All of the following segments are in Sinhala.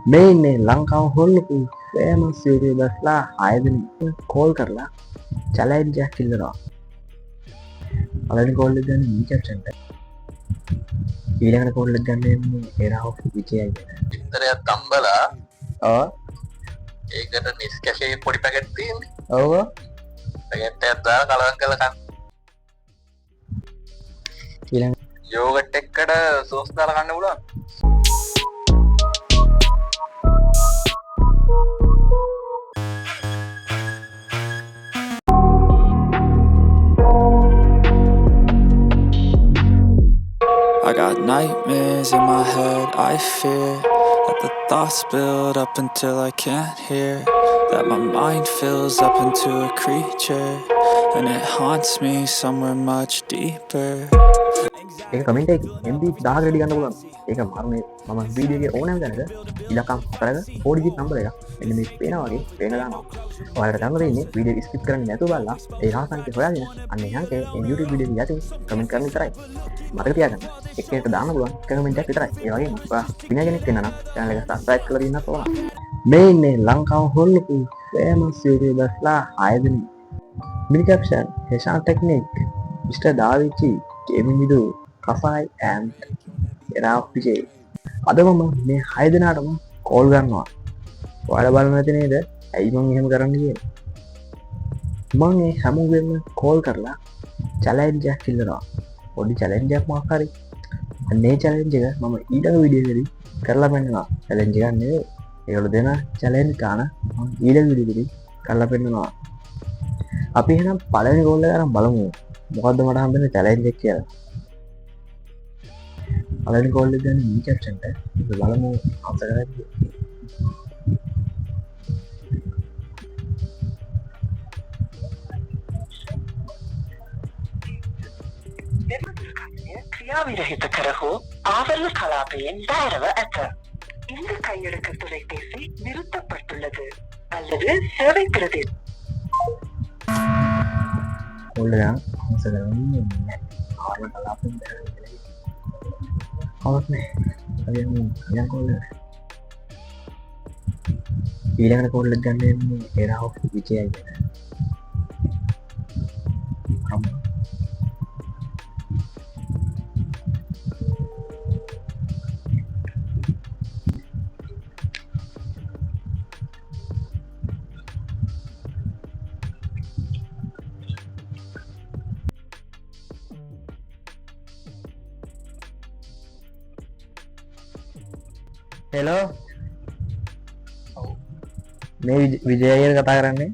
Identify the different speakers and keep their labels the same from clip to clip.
Speaker 1: මේ ඉන්නේ ලංකාව හොල්ලපු ෆේමස් YouTubersලා 6 දෙනෙක් කෝල් කරලා චැලෙන්ජ් එකක් ඉල්ලනවා. පළවෙනි කෝල් එක ගන්න මේ caption එක. ඊළඟට කෝල් එක ගන්න එන්නේ එරාව විජයයි.
Speaker 2: ඉතරයක් තම්බලා
Speaker 1: ඔව්
Speaker 2: ඒකට නිස්කැෆේ පොඩි පැකට් තියෙන්නේ.
Speaker 1: ඔව්
Speaker 2: පැකට් එකක් දාලා කලවම් කරලා කන්න.
Speaker 1: ඊළඟ
Speaker 2: යෝගට් එකකට සෝස් දාලා කන්න පුළුවන්.
Speaker 3: I got nightmares in my head, I fear that the thoughts build up until I can't hear, that my mind fills up into a creature and it haunts me somewhere much deeper.
Speaker 1: ඒක කමෙන්ට් එකේ MB 1000 රෙඩි ගන්න පුළුවන්. ඒක මම වීඩියෝ එකේ ඕනෑම දැනක ඉලක්කම් 4ක 4 ඩිජිට් නම්බර් එකක්. මෙන්න මේක පේනවා වගේ පේන දානවා. ඔයාලට ගන්න දෙන්නේ වීඩියෝ ස්කිප් කරන්නේ නැතුව බලලා ඒ රහසන්ට හොයාගෙන අන්න එහාට මේ YouTube වීඩියෝ එක යටින් කමෙන්ට් කරන්න විතරයි. මතක තියාගන්න. එකකට දාන්න පුළුවන් එක කමෙන්ට් එකක් විතරයි. ඒ වගේම ඔයා විනය කෙනෙක් වෙන්න නම් channel එක subscribe කරලා ඉන්නත් ඕන. මේ ඉන්නේ ලංකාව හොල්ලපු famous YouTubersලා 6 දෙනෙක්. Mini caption Heshan technic Mr. Da Vinci gaming video කසායි and එරාව විජේ. අද මම මේ 6 දෙනාටම කෝල් ගන්නවා. ඔයාලා බලන්න නැති නේද? ඇයි මම එහෙම කරන්න කියන්නේ? මම මේ හැමෝගෙම කෝල් කරලා චැලෙන්ජ් එකක් ඉල්ලනවා. පොඩි චැලෙන්ජ් එකක් මොකක් හරි. අන්නේ චැලෙන්ජ් එක මම ඊළඟ වීඩියෝ එකේදී කරලා පෙන්නනවා. චැලෙන්ජ් එකක් නෙවෙයි. ඒගොල්ලෝ දෙන චැලෙන්ජ් ගන්න මම ඊළඟ වීඩියෝ එකේදී කරලා පෙන්නනවා. අපි එහෙනම් පළවෙනි කෝල් එක ගන්න බලමු. මොකද්ද මට හම්බෙන්නේ චැලෙන්ජ් එක කියලා. පළවෙනි කෝල් එක ගන්න මේ caption එක. ඒක බලමු answer කරන්නේ.
Speaker 4: ක්‍රියාවිරහිත කර හෝ ආවරණ කලාපයෙන් බැහැරව ඇත. இந்த கையடக்க தொலைபேசி நிறுத்தப்பட்டுள்ளது அல்லது சேவை பிரதி
Speaker 1: කෝල් එක answer කරන්නේ නැහැ. ආවරණ කලාපෙන් බැහැරව අවුත් නෑ. අපි ඊළඟ කෝල් එක. ඊළඟ කෝල් එක ගන්න එන්නේ එරාව විජයයි. හෙලෝ මේ විජය අයියර කතා කරන්නේ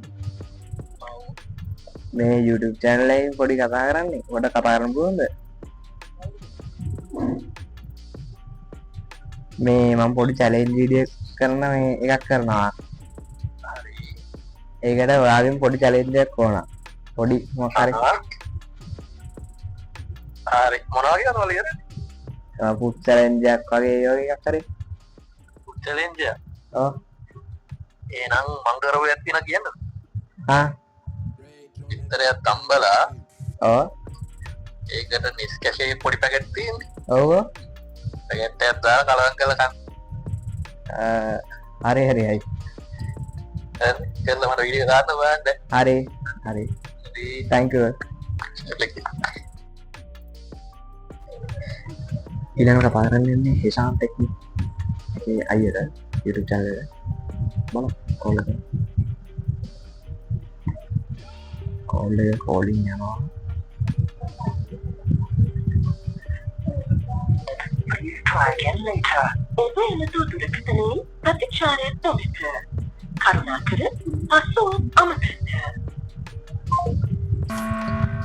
Speaker 1: මේ YouTube channel එකේ පොඩි කතා කරන්නේ පොඩ කතා කරන්න පුළුවන්ද මේ මම පොඩි challenge video කරන මේ එකක් කරනවා
Speaker 2: හරි.
Speaker 1: ඒකට ඔයාගෙන් පොඩි challenge එකක් ඕන පොඩි මොකක් හරි
Speaker 2: හරි. මොනවා වගේ කරනවද කියන්නේ?
Speaker 1: පුත් challenge එකක් වගේ ඒ වගේ එකක් හරි
Speaker 2: චැලෙන්ජ් එක.
Speaker 1: ඔව්
Speaker 2: එහෙනම් මං කරව එකක් තියෙනවා කියන්නද?
Speaker 1: ආ
Speaker 2: ඉතරයක් තම්බලා
Speaker 1: ඔව්
Speaker 2: ඒකට නිස්කැෆේ පොඩි පැකට් තියෙන්නේ.
Speaker 1: ඔව්
Speaker 2: පැකට් එකක් දාලා කලවම් කරලා කන්න.
Speaker 1: හරි හරි හරි
Speaker 2: හරි. කරලා මට වීඩියෝ දාන්න බලන්න.
Speaker 1: හරි හරි
Speaker 2: හරි.
Speaker 1: thank you ඊළඟට කතා කරන්නේ හේෂාන් ටෙක්නික් එකේ අයියර YouTube channel එක බලමු කෝල් එක කෝලින් යනවා
Speaker 4: try again later. එබැවින් දුරකථනයේ ප්‍රතිචාරය නොමැත. කරුණාකර පසුව අමතන්න.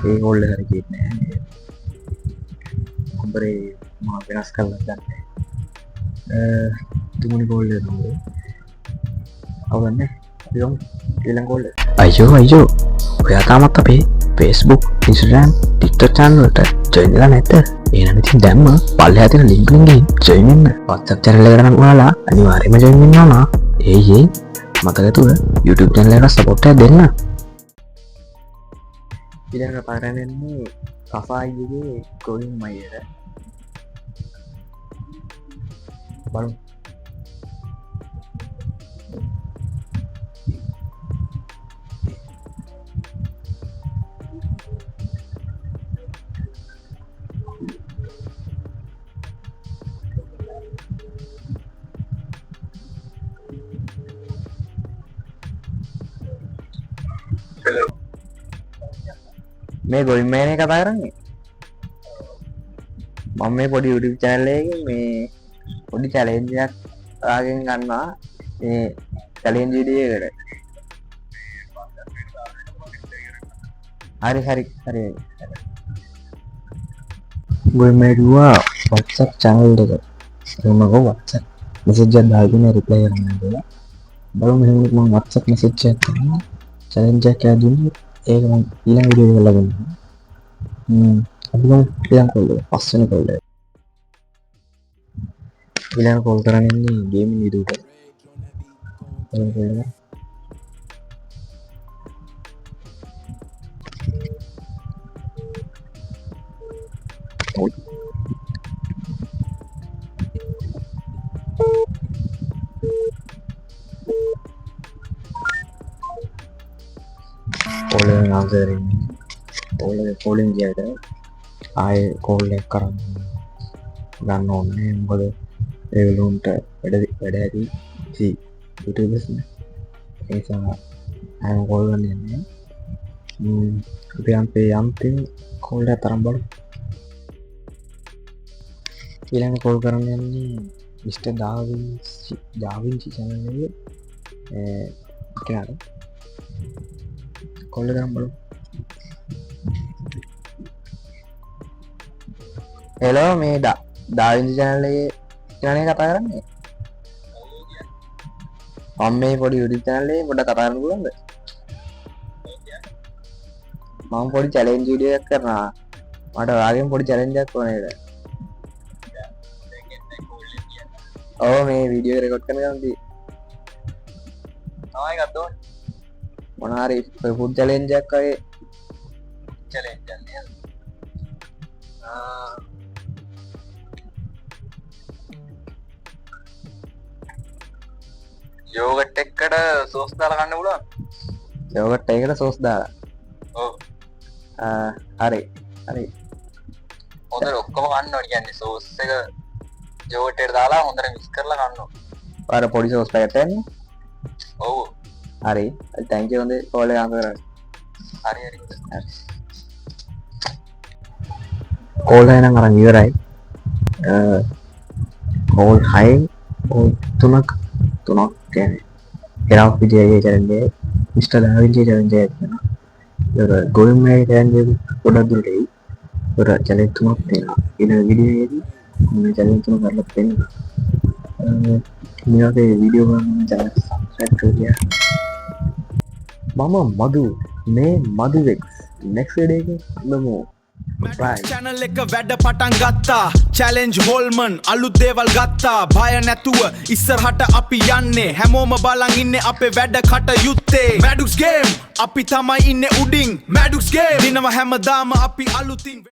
Speaker 1: ඒ කෝල් එක හරි කියන්නේ නෑ උඹරේ මම වෙනස් කරලා ගන්න තුමුණි කෝල් එක නෝ අවන්නේ ඊළඟ කෝල් එක අයියෝ ඔයා තාමත් අපේ Facebook Instagram TikTok channel වලට join වෙලා නැද්ද? එහෙනම් ඉතින් දැම්ම පල්ලෙහා තියෙන link එකෙන් ගිහින් join වෙන්න. WhatsApp channel එකට නම් ඔයාලා අනිවාර්යයෙන්ම join වෙන්න ඕන. ඒ මතක තුර YouTube channel එකට support එකක් දෙන්න. ඊළඟ පාරන්නේ කෆායිගේ going මයිර බලමු මේ ගොයින් මෑනේ කතා කරන්නේ මම මේ පොඩි YouTube channel එකකින් මේ පොඩි challenge එකක් ආගෙන් ගන්නවා මේ challenge video එකට හරි ගොයින් මෑ කිව්වා WhatsApp channel එක මම ගෝ WhatsApp message එකක් දාගෙන reply කරන්න කියලා බලමු මෙහෙම මම WhatsApp message එකක් කරනවා challenge එකක් ආදින්නේ ඒක මම ඊළඟ වීඩියෝ එක ලගන්න අපි ගමු ඊළඟ කෝල් එක පස්වෙනි කෝල් එක ඊළඟ කෝල් කරන්නේ ගේමින් වීඩියෝ එක ඊළඟ කෝල් එක calling answering calling ගියට ආයේ කෝල් එක කරන්න ගන්න ඕනේ මොකද ඒගොල්ලන්ට වැඩ ඇති YouTubers නේ ඒ නිසා ආයෙ කෝල් ගන්න යන්නේ අපි යම්තේ කෝල් එක තරම් බලමු ඊළඟ කෝල් කරන්න යන්නේ මිස්ටර් ඩාවින්චි channel එකේ කෙනාට කෝල් එක බලමු හෙලෝ මේ ඩාවින්චි channel එකේ කෙනානේ කතා කරන්නේ මම මේ පොඩි YouTube channel එකේ පොඩ්ඩක් කතා කරන්න පුළුවන්ද මම පොඩි challenge video එකක් කරනවා මට ඔයාගෙන් පොඩි challenge එකක් ඕනේ නේද ඔව් මේ වීඩියෝ එක රෙකෝඩ් කරන ගමන්දී
Speaker 2: තමයි ගත්තෝ
Speaker 1: මොන හරි ෆුඩ් challenge එකක් වගේ
Speaker 2: challenge එකක් නේද යෝගට් එකකට සෝස් දාලා කන්න පුළුවන්
Speaker 1: යෝගට් එකකට සෝස් දාලා
Speaker 2: ඔව්
Speaker 1: හරි
Speaker 2: හොඳට ඔක්කොම කන්න ඕනේ කියන්නේ සෝස් එක යෝගට් එකට දාලා හොඳට මික්ස් කරලා කන්න ඕනේ
Speaker 1: අර පොඩි සෝස් පැකට් එකක් නේ
Speaker 2: ඔව්
Speaker 1: හරි thank you හොඳේ කෝල් එක ආන්සර් කරන්න
Speaker 2: හරි
Speaker 1: කෝල් එක නම් අරන් ඉවරයි කෝල් 6 කෝල් 3ක් කියන්නේ එරාක් විදියේ challenge එක මිස්ටර් ඩාවින්චි challenge එක කරනවා ඒක ගෝයින් මේ challenge එක පොඩක් දුරට එයි ඒක challenge තුනක් තියෙනවා ඊළඟ වීඩියෝ එකේදී මේ challenge තුන කරලා පෙන්නනවා මේ වගේ වීඩියෝ ගන්න channel subscribe කරගන්න මම මදු මේ මදුවෙක් next video එකේ බලමු
Speaker 5: channel එක වැඩ පටන් ගත්තා challenge හොල්මන් අලුත් දේවල් ගත්තා බය නැතුව ඉස්සරහට අපි යන්නේ හැමෝම බලන් ඉන්නේ අපේ වැඩ කටයුත්තේ Madux game අපි තමයි ඉන්නේ උඩින් Madux game දිනව හැමදාම අපි අලුතින්